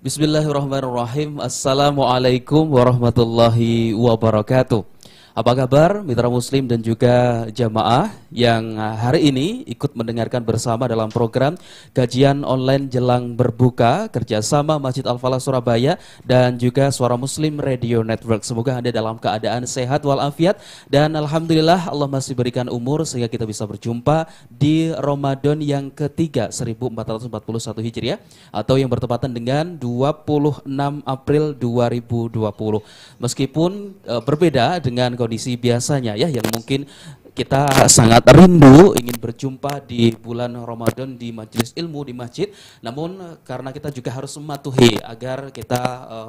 Bismillahirrahmanirrahim. Assalamualaikum warahmatullahi wabarakatuh. Apa kabar mitra muslim dan juga jamaah yang hari ini ikut mendengarkan bersama dalam program kajian online jelang berbuka kerjasama Masjid Al-Falah Surabaya dan juga Suara Muslim Radio Network. Semoga Anda dalam keadaan sehat walafiat dan alhamdulillah Allah masih berikan umur sehingga kita bisa berjumpa di Ramadan yang ketiga 1441 Hijriah atau yang bertepatan dengan 26 April 2020. Meskipun berbeda dengan kondisi biasanya ya, yang mungkin kita sangat rindu ingin berjumpa di bulan Ramadan di majelis ilmu di masjid, namun karena kita juga harus mematuhi agar kita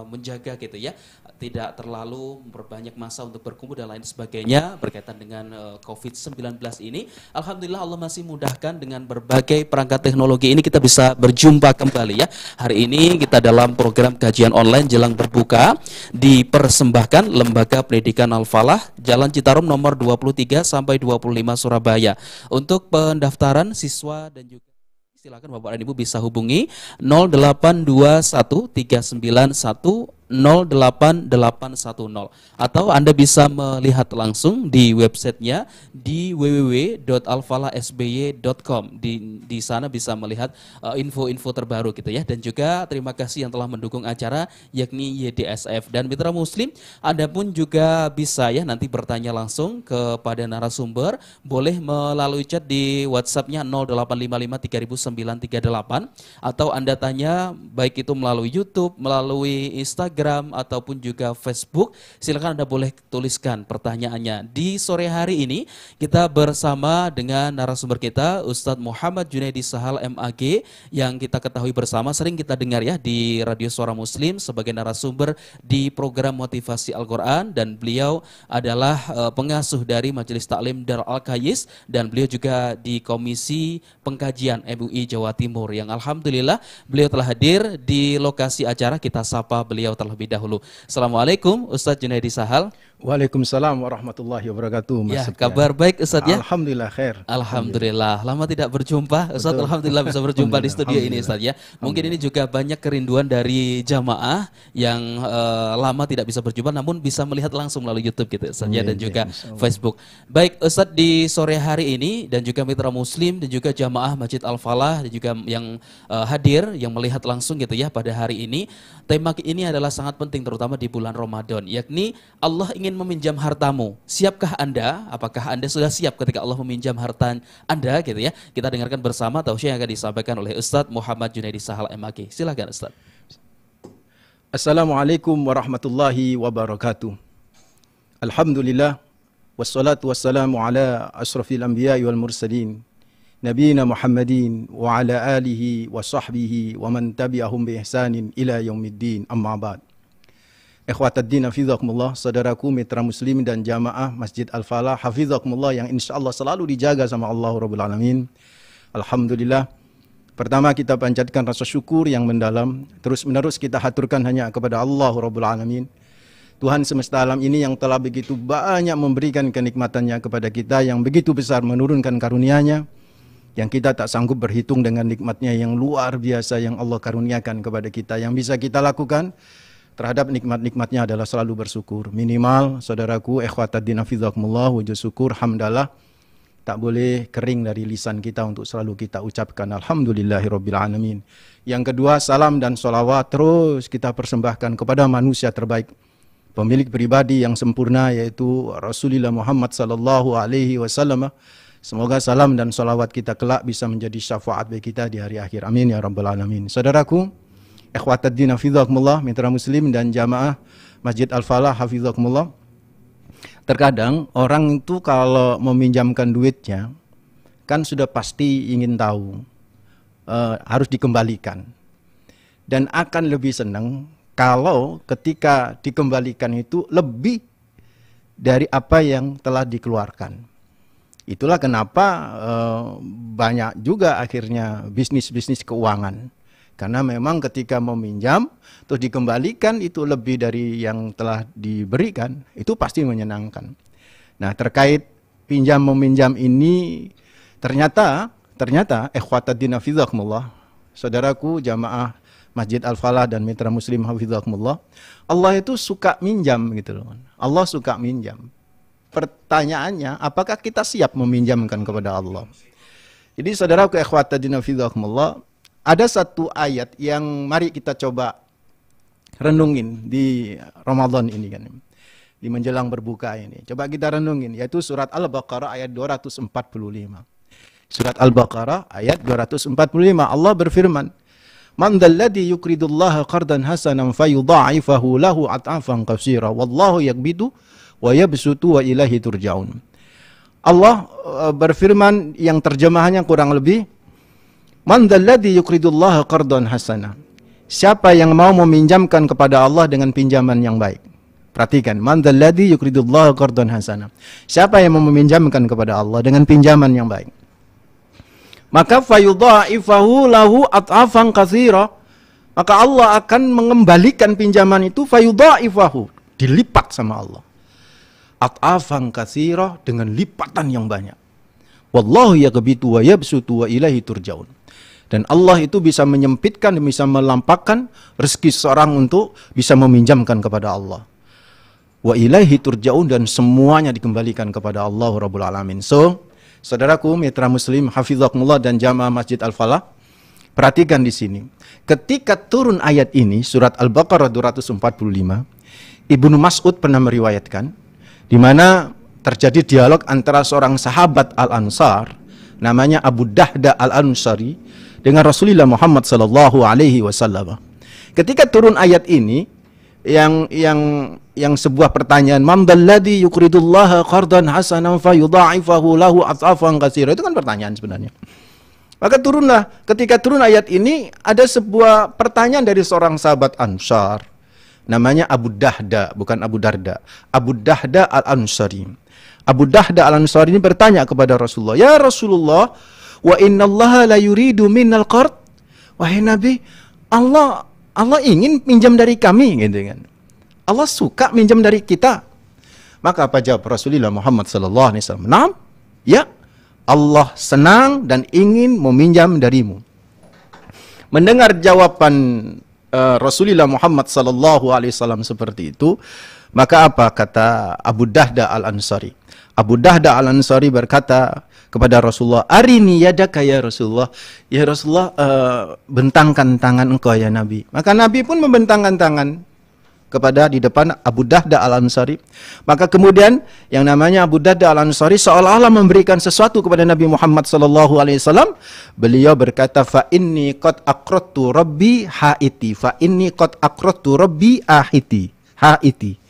menjaga gitu ya, tidak terlalu berbanyak masa untuk berkumpul dan lain sebagainya berkaitan dengan COVID-19 ini. Alhamdulillah Allah masih mudahkan dengan berbagai perangkat teknologi ini kita bisa berjumpa kembali ya. Hari ini kita dalam program kajian online jelang berbuka dipersembahkan Lembaga Pendidikan Al-Falah Jalan Citarum nomor 23 sampai 25 Surabaya. Untuk pendaftaran siswa dan juga silakan Bapak dan Ibu bisa hubungi 082139108810 atau Anda bisa melihat langsung di websitenya di www.alfalahsby.com. Di sana bisa melihat info-info terbaru gitu ya, dan juga terima kasih yang telah mendukung acara yakni YDSF. Dan mitra muslim, Anda pun juga bisa ya nanti bertanya langsung kepada narasumber, boleh melalui chat di WhatsApp-nya 0855300938 atau Anda tanya baik itu melalui YouTube, melalui Instagram ataupun juga Facebook. Silakan Anda boleh tuliskan pertanyaannya. Di sore hari ini kita bersama dengan narasumber kita Ustadz Muhammad Junaidi Sahal MAG, yang kita ketahui bersama sering kita dengar ya di Radio Suara Muslim sebagai narasumber di program Motivasi Al-Quran, dan beliau adalah pengasuh dari Majelis Taklim Darul Al-Kayis, dan beliau juga di Komisi Pengkajian MUI Jawa Timur, yang alhamdulillah beliau telah hadir di lokasi acara. Kita sapa beliau terlebih dahulu. Assalamualaikum Ustadz Junaidi Sahal. Waalaikumsalam warahmatullahi wabarakatuh. Ya, kabar baik Ustadz ya? Alhamdulillah khair. Alhamdulillah. Lama tidak berjumpa Ustadz. Alhamdulillah bisa berjumpa di studio ini Ustadz ya. Mungkin ini juga banyak kerinduan dari jamaah yang lama tidak bisa berjumpa namun bisa melihat langsung melalui YouTube gitu Ustadz ya, dan juga Facebook. Baik Ustadz, di sore hari ini dan juga mitra muslim dan juga jamaah Masjid Al-Falah dan juga yang hadir yang melihat langsung gitu ya pada hari ini, tema ini adalah sangat penting terutama di bulan Ramadan, yakni Allah ingin meminjam hartamu. Siapkah Anda? Apakah Anda sudah siap ketika Allah meminjam harta Anda gitu ya? Kita dengarkan bersama tausiah yang akan disampaikan oleh Ustadz Muhammad Junaidi Sahal MAG. Silakan Ustadz. Assalamualaikum warahmatullahi wabarakatuh. Alhamdulillah wassalatu wassalamu ala asrafil anbiya wal mursalin nabiyina Muhammadin wa ala alihi wa sahbihi wa man tabi'ahum bi ihsanin ila yaumiddin, amma ba'd. Ikhwataddin hafizakumullah, saudaraku mitra muslim dan jamaah Masjid Al-Falah hafizakumullah yang insyaallah selalu dijaga sama Allah Rabbul Alamin. Alhamdulillah, pertama kita panjatkan rasa syukur yang mendalam, terus menerus kita haturkan hanya kepada Allah Rabbul Alamin, Tuhan semesta alam ini yang telah begitu banyak memberikan kenikmatannya kepada kita, yang begitu besar menurunkan karunia-Nya, yang kita tak sanggup berhitung dengan nikmatnya yang luar biasa yang Allah karuniakan kepada kita. Yang bisa kita lakukan terhadap nikmat-nikmatnya adalah selalu bersyukur. Minimal, saudaraku, ikhwataddin hafizakumullah, wujud syukur, hamdalah, tak boleh kering dari lisan kita untuk selalu kita ucapkan alhamdulillahirabbil alamin. Yang kedua, salam dan sholawat terus kita persembahkan kepada manusia terbaik, pemilik pribadi yang sempurna, yaitu Rasulullah Muhammad sallallahu alaihi wasallam. Semoga salam dan sholawat kita kelak bisa menjadi syafaat bagi kita di hari akhir. Amin ya rabbal alamin. Saudaraku, ikhwataddin hafizakumullah, mitra muslim dan jamaah Masjid Al-Falah hafizakumullah, terkadang orang itu kalau meminjamkan duitnya kan sudah pasti ingin tahu harus dikembalikan, dan akan lebih senang kalau ketika dikembalikan itu lebih dari apa yang telah dikeluarkan. Itulah kenapa banyak juga akhirnya bisnis-bisnis keuangan. Karena memang ketika meminjam terus dikembalikan itu lebih dari yang telah diberikan, itu pasti menyenangkan. Nah, terkait pinjam meminjam ini ternyata ikhwataddin hafizakumullah, saudaraku jamaah Masjid Al-Falah dan Mitra Muslim hafizakumullah. Allah itu suka minjam gitu loh. Allah suka minjam. Pertanyaannya, apakah kita siap meminjamkan kepada Allah? Jadi saudaraku ikhwatadina hafizakumullah, ada satu ayat yang mari kita coba renungin di Ramadan ini kan. Di menjelang berbuka ini. Coba kita renungin, yaitu surat Al-Baqarah ayat 245. Surat Al-Baqarah ayat 245. Allah berfirman, "Man dzalladzi yuqridullaha qardan hasanan fayudha'ifahu lahu at'afan katsira wallahu yaqbidu wa yabsutu wa ilaihi turja'un." Allah berfirman yang terjemahannya kurang lebih, "Man dzalladzi yuqridullaha qardan hasanan." Siapa yang mau meminjamkan kepada Allah dengan pinjaman yang baik? Perhatikan, man dzalladzi yuqridullaha qardan hasanan. Siapa yang mau meminjamkan kepada Allah dengan pinjaman yang baik? Maka fayudha'ifahu lahu at'afan katsira. Maka Allah akan mengembalikan pinjaman itu, fayudha'ifahu, dilipat sama Allah. At'afan katsira, dengan lipatan yang banyak. Wallahu yaqbitu wa yabsutu wa ilaihi turja'un. Dan Allah itu bisa menyempitkan, bisa melampakkan rezeki seorang untuk bisa meminjamkan kepada Allah. Wa ilaihi turja'un, dan semuanya dikembalikan kepada Allah Rabbul Alamin. So, saudaraku mitra muslim hafizakumullah dan jamaah Masjid Al-Falah, perhatikan di sini. Ketika turun ayat ini, surat Al-Baqarah 245, Ibnu Mas'ud pernah meriwayatkan, di mana terjadi dialog antara seorang sahabat Al-Ansar, namanya Abu Dahda Al-Ansari, dengan Rasulullah Muhammad sallallahu alaihi wasallam. Ketika turun ayat ini, yang sebuah pertanyaan, man dzalladzi yuqridullaha qardan hasanan fayudha'ifahu lahu at'afan katsira, itu kan pertanyaan sebenarnya. Maka turunlah, ketika turun ayat ini, ada sebuah pertanyaan dari seorang sahabat Ansar, namanya Abu Dahda, bukan Abu Darda, Abu Dahda Al-Ansari. Abu Dahda Al-Ansari ini bertanya kepada Rasulullah, "Ya Rasulullah, wa innallaha la yuridu minnal qard." Wahai Nabi, Allah ingin pinjam dari kami, gitu kan. Allah suka minjam dari kita. Maka apa jawab Rasulullah Muhammad sallallahu alaihi wasallam? "Naam, ya, Allah senang dan ingin meminjam darimu." Mendengar jawaban Rasulullah Muhammad sallallahu alaihi wasallam seperti itu, maka apa kata Abu Dahda Al-Ansari? Abu Dahda Al-Ansari berkata kepada Rasulullah, "Arini yadaka ya Rasulullah." Ya Rasulullah, bentangkan tangan engkau ya Nabi. Maka Nabi pun membentangkan tangan kepada di depan Abu Dahda Al-Ansari. Maka kemudian yang namanya Abu Dahda Al-Ansari seolah-olah memberikan sesuatu kepada Nabi Muhammad sallallahu alaihi wasallam. Beliau berkata, "Fa inni qad aqradtu rabbi haiti, fa inni qad aqradtu rabbi haiti."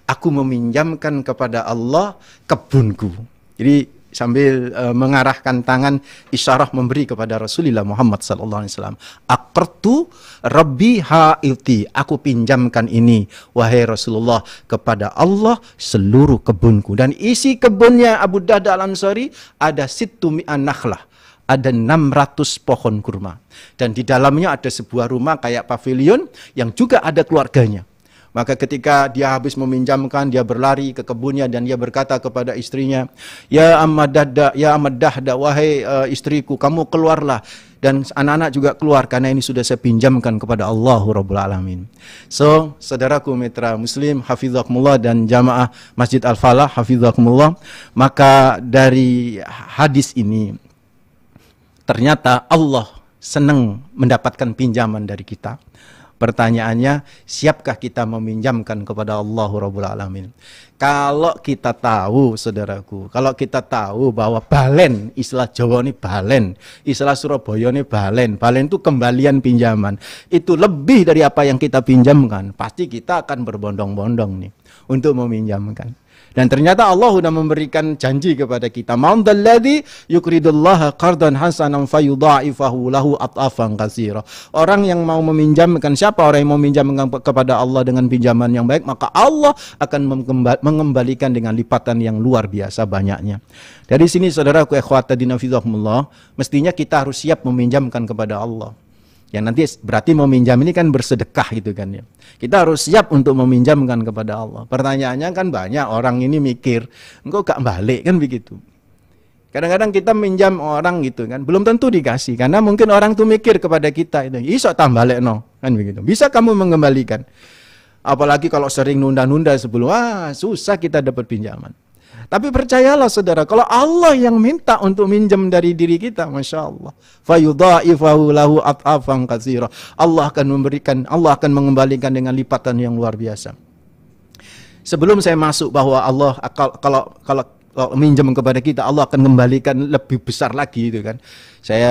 Aku meminjamkan kepada Allah kebunku. Jadi sambil mengarahkan tangan, isyarah memberi kepada Rasulullah Muhammad sallallahu alaihi wasallam. Aqradtu rabbi haiti, aku pinjamkan ini wahai Rasulullah kepada Allah seluruh kebunku. Dan isi kebunnya Abu Dahda Al-Ansari ada sittu mi'an nakhlah, ada 600 pohon kurma. Dan di dalamnya ada sebuah rumah kayak pavilion yang juga ada keluarganya. Maka ketika dia habis meminjamkan, dia berlari ke kebunnya dan dia berkata kepada istrinya, "Ya Ahmad Dahda, wahai istriku, kamu keluarlah." Dan anak-anak juga keluar karena ini sudah saya pinjamkan kepada Allah Rabbul Alamin. So, saudaraku mitra muslim hafizakumullah dan jamaah Masjid Al-Falah hafizakumullah, maka dari hadis ini ternyata Allah senang mendapatkan pinjaman dari kita. Pertanyaannya, siapkah kita meminjamkan kepada Allah Rabbul Alamin? Kalau kita tahu, saudaraku, kalau kita tahu bahwa balen, istilah Jawa ini balen, istilah Surabaya ini balen itu kembalian pinjaman, itu lebih dari apa yang kita pinjamkan, pasti kita akan berbondong-bondong nih untuk meminjamkan. Dan ternyata Allah sudah memberikan janji kepada kita, "Man dzalladzi yuqridullaha qardan hasanan fayudha'ifahu lahu at'afan katsira." Orang yang mau meminjamkan, siapa orang yang mau meminjamkan kepada Allah dengan pinjaman yang baik, maka Allah akan mengembalikan dengan lipatan yang luar biasa banyaknya. Dari sini saudaraku ikhwatadina fillah, mestinya kita harus siap meminjamkan kepada Allah. Yang nanti berarti meminjam ini kan bersedekah gitu kan ya. Kita harus siap untuk meminjamkan kepada Allah. Pertanyaannya kan banyak orang ini mikir, engkau gak balik kan begitu. Kadang-kadang kita minjam orang gitu kan, belum tentu dikasih. Karena mungkin orang tuh mikir kepada kita itu, iso tak balik no. Kan begitu. Bisa kamu mengembalikan. Apalagi kalau sering nunda-nunda sebelum, susah kita dapat pinjaman. Tapi percayalah saudara, kalau Allah yang minta untuk minjam dari diri kita, Masya Allah. Fayudha'ifahu lahu at'afan katsira. Allah akan memberikan, Allah akan mengembalikan dengan lipatan yang luar biasa. Sebelum saya masuk bahwa Allah kalau minjam kepada kita, Allah akan kembalikan lebih besar lagi itu kan.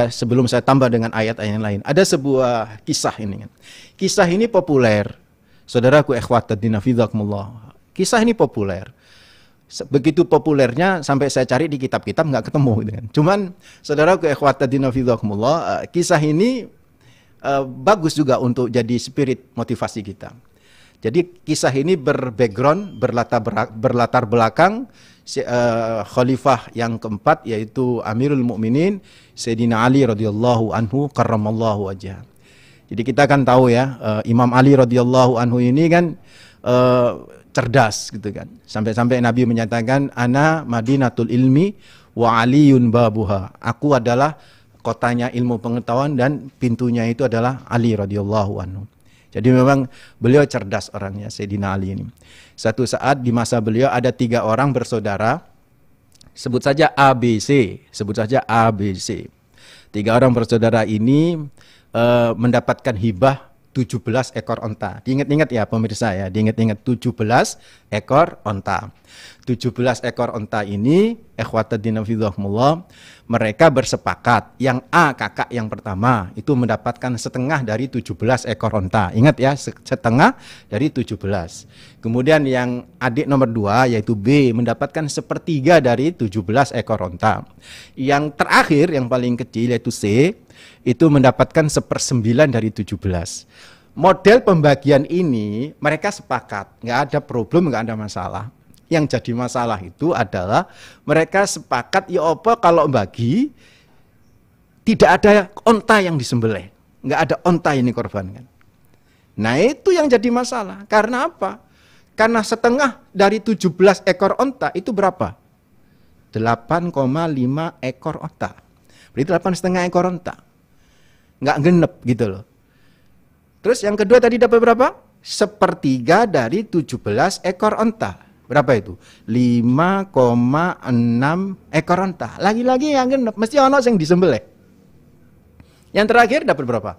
Sebelum saya tambah dengan ayat-ayat yang lain. Ada sebuah kisah ini kan. Kisah ini populer. Saudaraku ikhwatuddin fillah. Kisah ini populer. Begitu populernya sampai saya cari di kitab-kitab nggak ketemu gitu kan. Cuman saudaraku ikhwatuddin fillah, kisah ini bagus juga untuk jadi spirit motivasi kita. Jadi kisah ini berlatar belakang khalifah yang keempat, yaitu Amirul Mukminin Sayyidina Ali radhiyallahu anhu karramallahu wajhah. Jadi kita kan tahu ya, Imam Ali radhiyallahu anhu ini kan cerdas gitu kan. Sampai-sampai Nabi menyatakan, ana madinatul ilmi wa aliyun babuha. Aku adalah kotanya ilmu pengetahuan dan pintunya itu adalah Ali radhiyallahu anhu. Jadi memang beliau cerdas orangnya, Sayyidina Ali ini. Satu saat di masa beliau ada 3 orang bersaudara, sebut saja ABC, 3 orang bersaudara ini mendapatkan hibah 17 ekor onta. Diingat-ingat ya pemirsa ya, diingat-ingat 17 ekor onta. 17 ekor onta ini, ikhwatuddin fillah, mereka bersepakat, yang A kakak yang pertama itu mendapatkan setengah dari 17 ekor onta. Ingat ya, setengah dari 17. Kemudian yang adik nomor 2 yaitu B mendapatkan sepertiga dari 17 ekor onta. Yang terakhir yang paling kecil yaitu C itu mendapatkan 1/9 dari 17. Model pembagian ini mereka sepakat, nggak ada problem, nggak ada masalah. Yang jadi masalah itu adalah mereka sepakat, ya apa kalau bagi tidak ada onta yang disembelih, nggak ada onta yang dikorbankan. Nah itu yang jadi masalah. Karena apa? Karena setengah dari 17 ekor onta itu berapa? 8,5 ekor onta. Berarti 8,5 ekor onta. Nggak genep gitu loh. Terus yang kedua tadi dapat berapa? 1/3 dari 17 ekor onta. Berapa itu? 5,6 ekor onta. Lagi-lagi yang genep, mesti ono yang disembelih. Yang terakhir dapat berapa?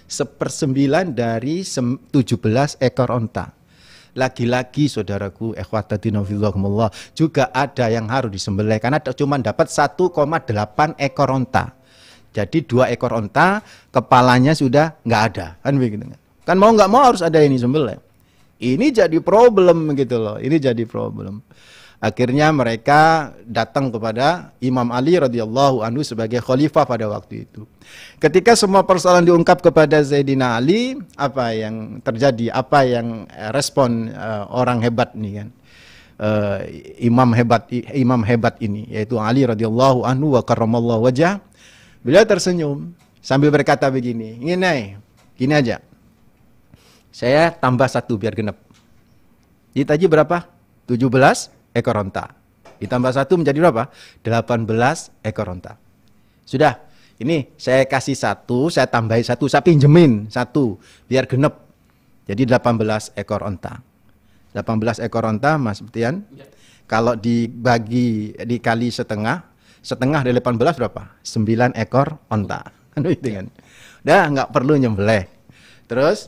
1/9 dari 17 ekor onta. Lagi-lagi saudaraku ikhwatuddin fillah, juga ada yang harus disembelih karena cuma dapat 1,8 ekor onta. Jadi 2 ekor onta, kepalanya sudah nggak ada, kan begitu kan? Kan mau nggak mau harus ada yang disembelih. Ini jadi problem gitu loh. Ini jadi problem. Akhirnya mereka datang kepada Imam Ali radhiyallahu anhu sebagai khalifah pada waktu itu. Ketika semua persoalan diungkap kepada Sayyidina Ali, apa yang terjadi? Apa yang respon orang hebat nih kan? Imam hebat ini, yaitu Ali radhiyallahu anhu wa karramallahu wajhah. Beliau tersenyum sambil berkata begini, gini aja. Saya tambah 1 biar genep. Jadi tadi berapa? 17 ekor onta. Ditambah 1 menjadi berapa? 18 ekor onta. Sudah, ini saya kasih 1, saya tambahin 1, saya pinjemin 1 biar genep. Jadi 18 ekor onta. 18 ekor onta, Mas Betian. Ya. Kalau dikali setengah dari 18 berapa? 9 ekor onta. Kan itu kan. Udah nggak perlu nyembelih. Terus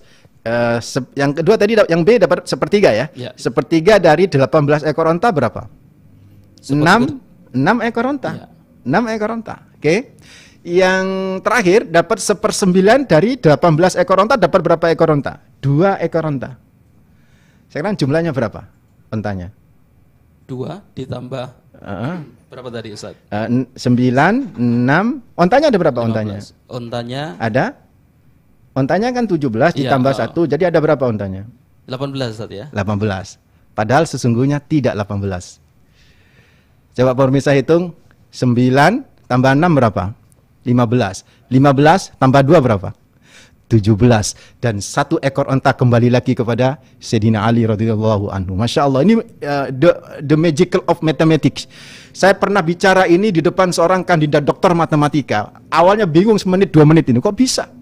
yang kedua tadi yang B dapat 1/3 ya. 1/3 dari 18 ekor onta berapa? 6 ekor onta. Ya. 6 ekor onta. Oke. Yang terakhir dapat 1/9 dari 18 ekor onta, dapat berapa ekor onta? 2 ekor onta. Sekarang jumlahnya berapa ontanya? 2 ditambah berapa tadi Ustaz? 9, 6. Ontanya ada berapa 15. ontanya? Ontanya ada? Ontanya kan 17 ditambah 1, jadi ada berapa ontanya? 18 Ustaz ya? 18. Padahal sesungguhnya tidak 18. Coba pemirsa hitung, 9 tambah 6 berapa? 15. 15 tambah 2 berapa? 17. Dan 1 ekor onta kembali lagi kepada Sayyidina Ali radhiyallahu anhu. Masya Allah, ini the magical of mathematics. Saya pernah bicara ini di depan seorang kandidat doktor matematika. Awalnya bingung 1 menit 2 menit ini, kok bisa?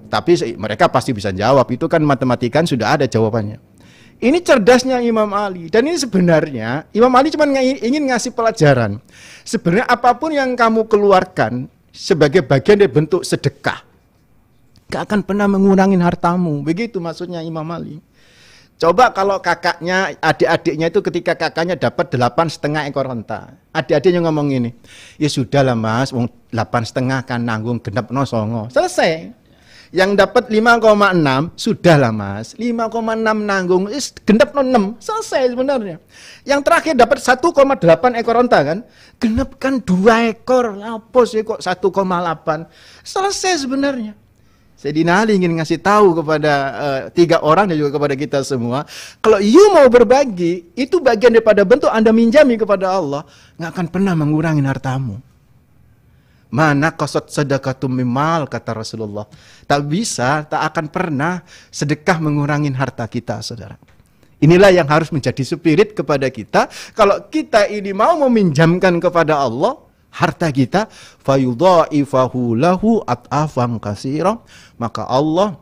Tapi mereka pasti bisa jawab, itu kan matematika sudah ada jawabannya. Ini cerdasnya Imam Ali. Dan ini sebenarnya Imam Ali cuma ingin ngasih pelajaran. Sebenarnya apapun yang kamu keluarkan sebagai bagian dari bentuk sedekah, gak akan pernah mengurangi hartamu. Begitu maksudnya Imam Ali. Coba kalau kakaknya, adik-adiknya itu ketika kakaknya dapat 8,5 ekor onta. Adik-adiknya ngomong ini, ya sudah lah mas, 8,5 kan nanggung genep no songo. Selesai. Yang dapat 5,6, sudah lah mas. 5,6 nanggung, genep no 6. Selesai sebenarnya. Yang terakhir dapat 1,8 ekor onta kan. Genep kan 2 ekor, lapos ya kok 1,8. Selesai sebenarnya. Sayyidina Ali ingin ngasih tahu kepada 3 orang dan juga kepada kita semua, kalau you mau berbagi, itu bagian daripada bentuk Anda minjami kepada Allah, nggak akan pernah mengurangi hartamu. Mana qasat sadaqatum mimal, kata Rasulullah. Tak bisa, tak akan pernah sedekah mengurangi harta kita, saudara. Inilah yang harus menjadi spirit kepada kita. Kalau kita ini mau meminjamkan kepada Allah harta kita, fayudha'ifahu lahu at'afan katsira, maka Allah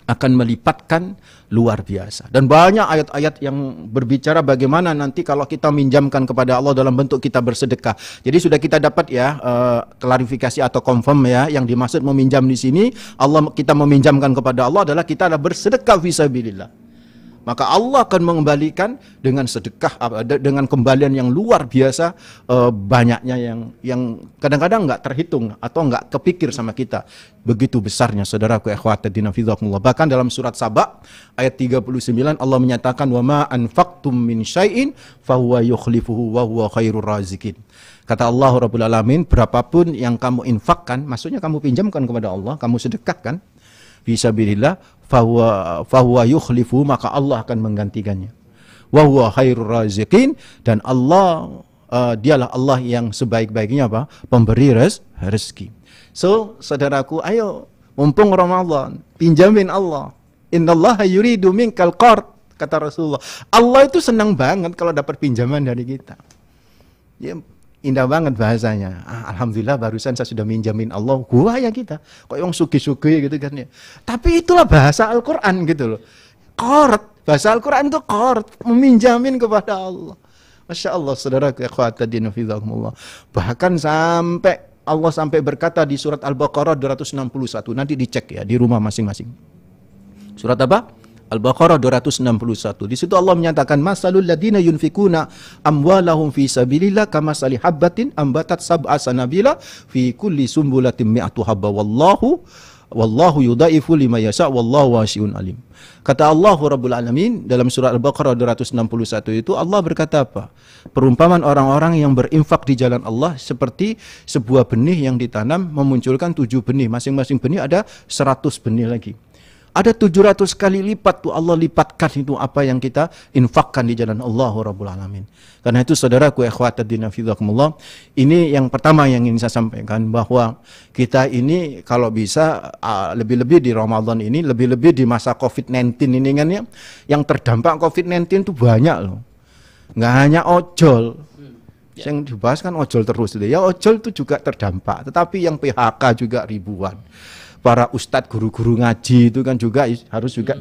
akan melipatkan luar biasa. Dan banyak ayat-ayat yang berbicara bagaimana nanti kalau kita minjamkan kepada Allah dalam bentuk kita bersedekah. Jadi sudah kita dapat ya klarifikasi atau confirm ya, yang dimaksud meminjam di sini, kita meminjamkan kepada Allah adalah kita bersedekah fisabilillah. Maka Allah akan mengembalikan dengan sedekah, dengan kembalian yang luar biasa, banyaknya yang kadang-kadang nggak terhitung atau nggak kepikir sama kita. Begitu besarnya, saudaraku ikhwatiddin fillah. Bahkan dalam surat Saba ayat 39 Allah menyatakan, wa ma anfaqtum min syai'in fahuwa yukhlifuhu wa huwa khairur razikin. Kata Allah Rabbul Alamin, berapapun yang kamu infakkan, maksudnya kamu pinjamkan kepada Allah, kamu sedekahkan fisabilillah, fahuwa yukhlifu, maka Allah akan menggantikannya. Wa huwa khairur raziqin, dan Allah dialah Allah yang sebaik-baiknya apa? Pemberi rezeki. So, saudaraku, ayo mumpung Ramadan, pinjamin Allah. Innallaha yuridu minkal qard, kata Rasulullah. Allah itu senang banget kalau dapat pinjaman dari kita. Ya, indah banget bahasanya. Alhamdulillah barusan saya sudah minjamin Allah. Gua ya kita. Kok yang sugi-sugi gitu kan ya. Tapi itulah bahasa Al-Quran gitu loh. Qard. Bahasa Al-Quran itu qard. Meminjamin kepada Allah. Masya Allah, saudara ikhwatiddin fillah. Bahkan sampai Allah sampai berkata di surat Al-Baqarah 261. Nanti dicek ya di rumah masing-masing. Surat apa? Al-Baqarah 261. Di situ Allah menyatakan, masalul ladina yunfikuna amwalahum fi sabilillah kamasali habbatin ambatat sab'a sanabila fi kulli sumbulatin mi'atu habba wallahu yudhaifu liman yasha wallahu wasi'un alim. Kata Allah Rabbul Alamin dalam surat Al-Baqarah 261 itu, Allah berkata apa? Perumpamaan orang-orang yang berinfak di jalan Allah seperti sebuah benih yang ditanam memunculkan 7 benih. Masing-masing benih ada 100 benih lagi. Ada 700 kali lipat tuh Allah lipatkan itu apa yang kita infakkan di jalan Allah Rabbul Alamin. Karena itu saudaraku ikhwatiddin fillah, ini yang pertama yang ingin saya sampaikan, bahwa kita ini kalau bisa lebih-lebih di Ramadan ini, lebih-lebih di masa COVID-19 ini kan ya, yang terdampak COVID-19 itu banyak loh. Nggak hanya ojol. Yang dibahas kan ojol terus itu. Ya ojol itu juga terdampak, tetapi yang PHK juga ribuan. Para ustadz, guru-guru ngaji itu kan juga harus juga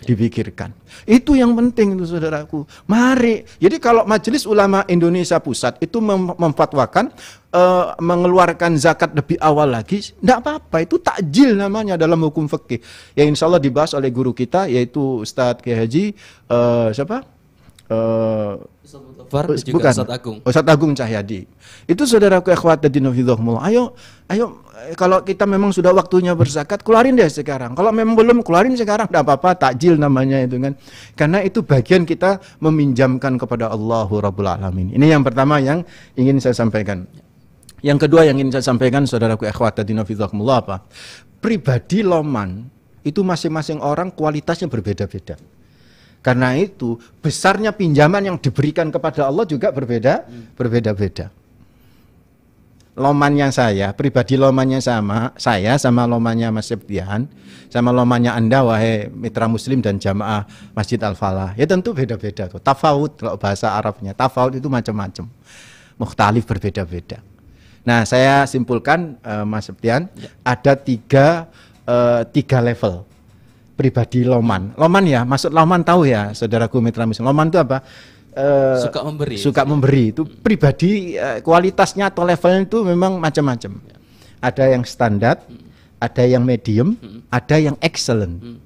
dipikirkan. Itu yang penting itu saudaraku. Mari. Jadi kalau Majelis Ulama Indonesia Pusat itu memfatwakan mengeluarkan zakat lebih awal lagi, tidak apa-apa. Itu takjil namanya dalam hukum fikih. Yang insya Allah dibahas oleh guru kita, yaitu Ustadz Kiai Haji siapa? Bukan, Ustadz Agung Cahyadi. Itu saudaraku ikhwatiddin fillah. Ayo kalau kita memang sudah waktunya berzakat, keluarin deh sekarang. Kalau memang belum, keluarin sekarang, tidak apa-apa, takjil namanya itu kan. Karena itu bagian kita meminjamkan kepada Allah Rabbul Alamin. Ini yang pertama yang ingin saya sampaikan. Yang kedua yang ingin saya sampaikan, saudaraku ikhwatiddin fillah, apa? Pribadi loman itu masing-masing orang kualitasnya berbeda-beda. Karena itu besarnya pinjaman yang diberikan kepada Allah juga berbeda-beda. Lomannya saya, pribadi lomannya saya sama lomannya Mas Septian, sama lomannya Anda wahai mitra muslim dan jamaah Masjid Al-Falah, ya tentu beda-beda tuh. Tafawud kalau bahasa Arabnya, tafawud itu macam-macam. Mukhtalif, berbeda-beda. Nah, saya simpulkan Mas Septian, ada 3 3 level pribadi loman. Loman ya, maksud loman tahu ya, saudaraku mitra muslim. Loman itu apa? Suka memberi. Suka memberi itu pribadi, kualitasnya atau levelnya itu memang macam-macam. Ada yang standar, ada yang medium, ada yang excellent.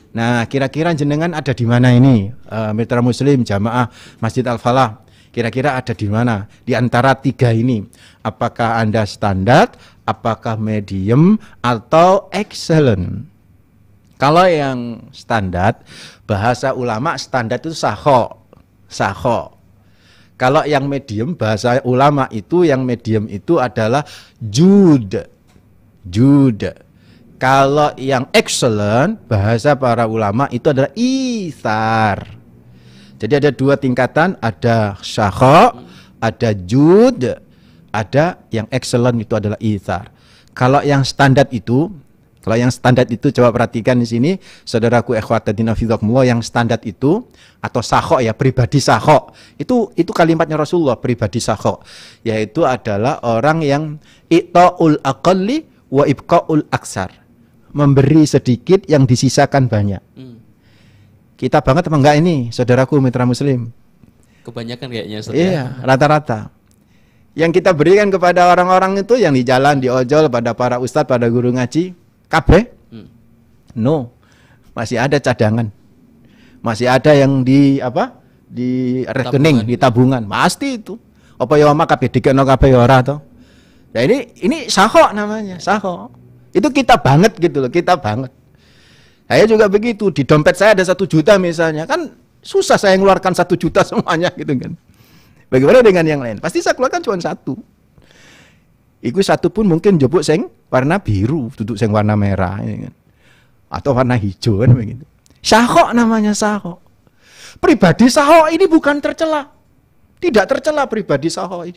Nah, kira-kira jenengan ada di mana ini, mitra muslim jamaah Masjid Al-Falah? Kira-kira ada di mana di antara 3 ini? Apakah Anda standar, apakah medium, atau excellent? Kalau yang standar, bahasa ulama standar itu saho. Kalau yang medium, bahasa ulama itu yang medium itu adalah jud. Kalau yang excellent, bahasa para ulama itu adalah ithar. Jadi ada 2 tingkatan, ada saho, ada jud, ada yang excellent itu adalah ithar. Kalau yang standar itu coba perhatikan di sini, saudaraku ikhwatadina fillah, yang standar itu atau saho ya, pribadi saho. Itu kalimatnya Rasulullah, pribadi saho, yaitu adalah orang yang i'ta'ul aqalli wa ibqa'ul aksar. Memberi sedikit yang disisakan banyak. Kita banget apa enggak ini, saudaraku mitra muslim? Kebanyakan kayaknya. Iya, rata-rata. Yang kita berikan kepada orang-orang itu yang di jalan, di ojol, pada para ustadz, pada guru ngaji, kabeh? No. Masih ada cadangan. Masih ada yang di apa? Di rekening, di tabungan. Pasti itu. Apa ya oma kabeh dikeno kabeh ora to? Ya ini saho namanya, saho. Itu kita banget gitu loh, kita banget. Saya juga begitu, di dompet saya ada 1 juta misalnya, kan susah saya ngeluarkan 1 juta semuanya gitu kan. Bagaimana dengan yang lain? Pasti saya keluarkan cuma 1. Iku 1 pun mungkin jebuk sing warna biru, duduk sing warna merah ya kan. Atau warna hijau kan begitu. Saho namanya saho. Pribadi saho ini bukan tercela. Tidak tercela pribadi saho ini.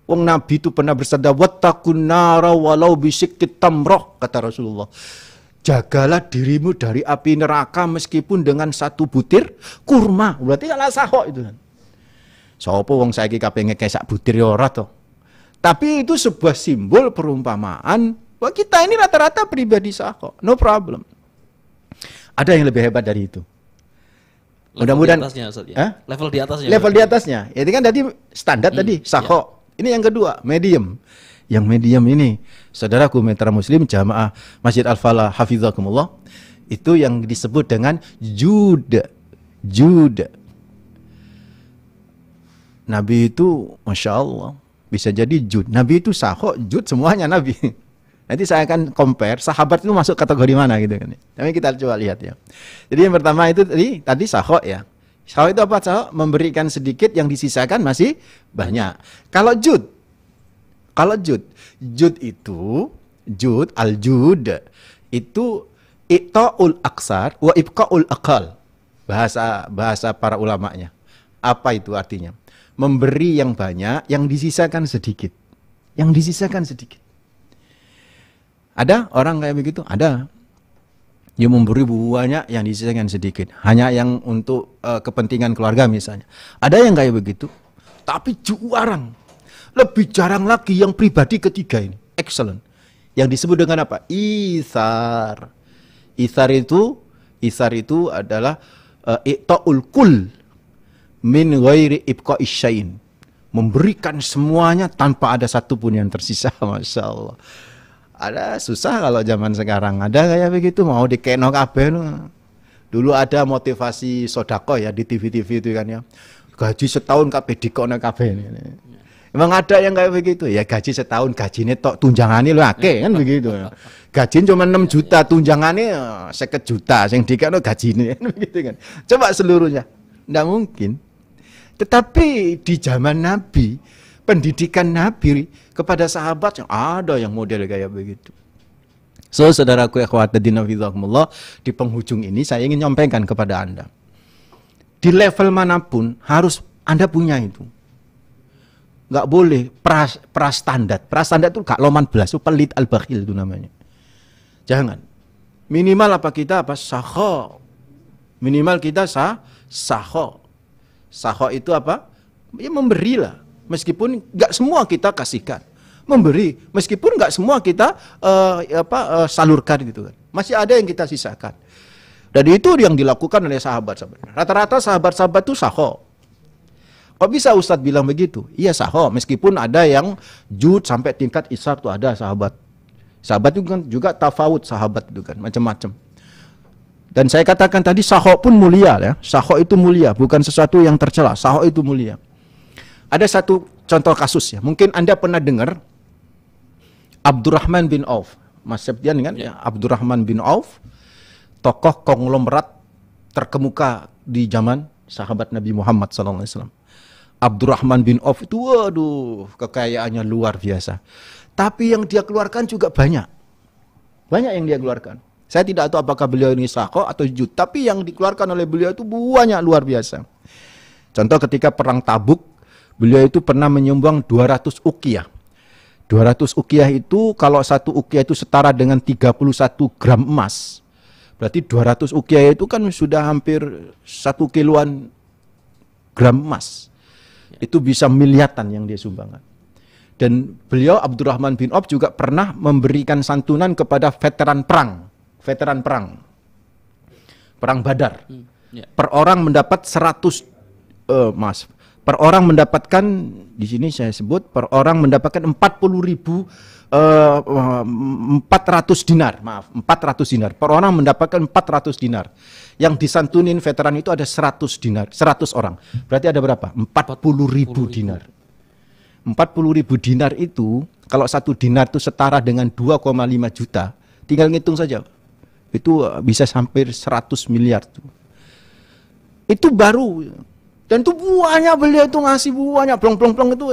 Wong Nabi itu pernah bersabda, wattaqun nara walau bisyikki tamrah, kata Rasulullah. Jagalah dirimu dari api neraka meskipun dengan 1 butir kurma. Berarti ala saho itu kan. Sopo wong saiki kabeh ngekek butir ya ora to. Tapi itu sebuah simbol perumpamaan bahwa kita ini rata-rata pribadi saho. No problem. Ada yang lebih hebat dari itu. Mudah-mudahan level di atasnya. Level di atasnya. Itu kan tadi standar tadi saho. Ya. Ini yang kedua, medium. Yang medium ini, saudaraku mitra muslim jamaah Masjid Al-Falah hafizakumullah, itu yang disebut dengan jud. Nabi itu Masya Allah bisa jadi jud. Nabi itu saho, jud, semuanya Nabi. Nanti saya akan compare sahabat itu masuk kategori mana gitu kan. Tapi kita coba lihat ya. Jadi yang pertama itu tadi saho ya. Saho itu apa? Saho memberikan sedikit yang disisakan masih banyak. Kalau jud itu al-jud itu i'ta'ul aksar wa ibqa'ul aqal. Bahasa para ulamanya. Apa itu artinya? Memberi yang banyak, yang disisakan sedikit. Ada orang kayak begitu? Ada. Dia memberi banyak, yang disisakan sedikit. Hanya yang untuk kepentingan keluarga misalnya. Ada yang kayak begitu. Tapi jarang. Lebih jarang lagi yang pribadi ketiga ini. Excellent. Yang disebut dengan apa? Ithar. Ithar itu adalah i'ta'ul kul min ghairi ibqa'i syai'in. Memberikan semuanya tanpa ada satu pun yang tersisa. Masya Allah. Ada susah kalau zaman sekarang. Ada kayak begitu mau dikeno kabeh. Dulu ada motivasi sodako ya di TV-TV itu kan ya. Gaji setahun kabeh dikono kabeh. Emang ada yang kayak begitu ya, gaji setahun gajinya tok tunjangannya lu akeh kan begitu. Gaji cuma 6 juta, tunjangannya 50 juta, sing dikene gajine kan begitu kan. Coba seluruhnya. Enggak mungkin. Tetapi di zaman Nabi, pendidikan Nabi kepada sahabat yang ada yang model kayak begitu. So, saudaraku ikhwatadina fillah, di penghujung ini saya ingin nyampaikan kepada Anda. Di level manapun harus Anda punya itu. Nggak boleh prastandar. Prastandar itu gak loman belas, itu pelit al-bakhil itu namanya. Jangan. Minimal apa kita apa? Saho. Minimal kita saho. Saho itu apa? Ya memberilah. Meskipun nggak semua kita kasihkan. memberi, meskipun nggak semua kita salurkan gitu kan. Masih ada yang kita sisakan. Dan itu yang dilakukan oleh sahabat-sahabat. Rata-rata sahabat-sahabat itu saho. Kok bisa Ustadz bilang begitu? Iya saho, meskipun ada yang jud sampai tingkat isar tuh ada sahabat. Sahabat itu kan juga tafawud sahabat itu kan, macam-macam. Dan saya katakan tadi saho pun mulia ya. Saho itu mulia, bukan sesuatu yang tercela. Saho itu mulia. Ada satu contoh kasus ya. Mungkin Anda pernah dengar Abdurrahman bin Auf. Mas Septian kan ya. Abdurrahman bin Auf, tokoh konglomerat terkemuka di zaman sahabat Nabi Muhammad SAW. Abdurrahman bin Auf itu, waduh, kekayaannya luar biasa. Tapi yang dia keluarkan juga banyak. Banyak yang dia keluarkan. Saya tidak tahu apakah beliau ini sako atau jud, tapi yang dikeluarkan oleh beliau itu banyak, luar biasa. Contoh ketika perang Tabuk, beliau itu pernah menyumbang 200 uqiyah. 200 uqiyah itu, kalau satu uqiyah itu setara dengan 31 gram emas. Berarti 200 uqiyah itu kan sudah hampir 1 kiloan gram emas. Itu bisa miliatan yang dia sumbangkan. Dan beliau Abdurrahman bin Auf juga pernah memberikan santunan kepada veteran perang. Veteran perang. Perang Badar. Per orang mendapat 100 per orang mendapatkan, di sini saya sebut, per orang mendapatkan 400 dinar, maaf, 400 dinar. Per orang mendapatkan 400 dinar. Yang disantunin veteran itu ada 100 dinar, 100 orang. Berarti ada berapa? 40.000 dinar. 40.000 dinar itu, kalau satu dinar itu setara dengan 2,5 juta, tinggal ngitung saja. Itu bisa sampai 100 miliar. Itu baru. Dan itu buahnya beliau itu ngasih buahnya, plong-plong-plong itu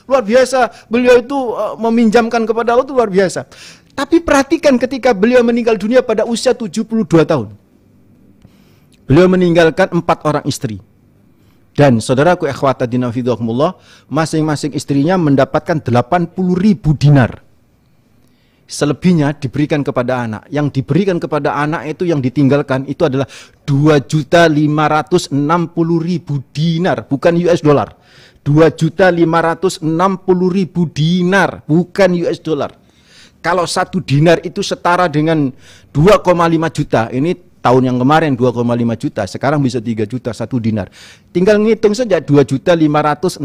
luar biasa. Beliau itu meminjamkan kepada Allah itu luar biasa. Tapi perhatikan ketika beliau meninggal dunia pada usia 72 tahun. Beliau meninggalkan 4 orang istri. Dan saudaraku ikhwatadina fidhakumullah, masing-masing istrinya mendapatkan 80.000 dinar. Selebihnya diberikan kepada anak. Yang diberikan kepada anak itu yang ditinggalkan itu adalah 2.560.000 dinar, bukan US dollar. 2.560.000 dinar, bukan US dollar. Kalau 1 dinar itu setara dengan 2,5 juta. Ini tahun yang kemarin 2,5 juta, sekarang bisa 3 juta 1 dinar. Tinggal ngitung saja 2.560.000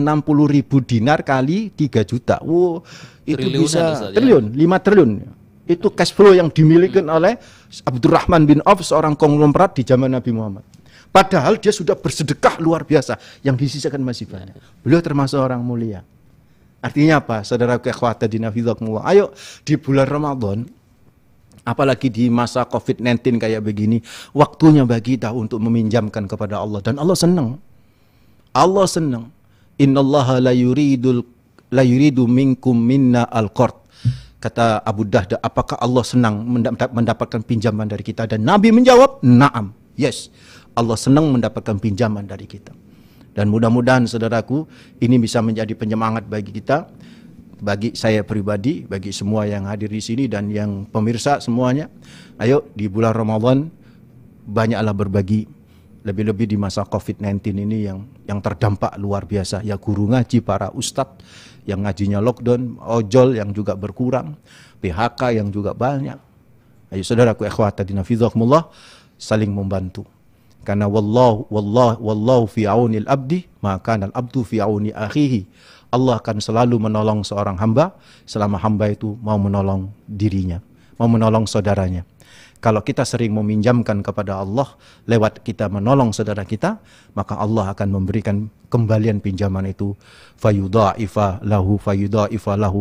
dinar kali 3 juta. Wow, itu bisa triliun, 5 triliun. Itu cash flow yang dimiliki oleh Abdurrahman bin Auf, seorang konglomerat di zaman Nabi Muhammad. Padahal dia sudah bersedekah luar biasa, yang disisakan masih banyak. Beliau termasuk orang mulia. Artinya apa? Saudara ikhwatadina fidhakumullah. Ayo di bulan Ramadan, apalagi di masa COVID-19 kayak begini, waktunya bagi kita untuk meminjamkan kepada Allah. Dan Allah senang. Allah senang. Innallaha la yuridu minkum minna al-qard. Kata Abu Dahda, apakah Allah senang mendapatkan pinjaman dari kita? Dan Nabi menjawab, na'am. Yes. Allah senang mendapatkan pinjaman dari kita. Dan mudah-mudahan saudaraku, ini bisa menjadi penyemangat bagi kita, bagi saya pribadi, bagi semua yang hadir di sini dan yang pemirsa semuanya. Ayo di bulan Ramadan banyaklah berbagi, lebih-lebih di masa COVID-19 ini yang terdampak luar biasa. Ya guru ngaji, para ustadz yang ngajinya lockdown, ojol yang juga berkurang, PHK yang juga banyak. Ayo saudaraku ikhwatadina fidhakumullah, saling membantu. Karena wallahu fi aunil abdi, maka al abdu fi auni akhihi. Allah akan selalu menolong seorang hamba selama hamba itu mau menolong dirinya, mau menolong saudaranya. Kalau kita sering meminjamkan kepada Allah lewat kita menolong saudara kita, maka Allah akan memberikan kembalian pinjaman itu fayudha'ifa lahu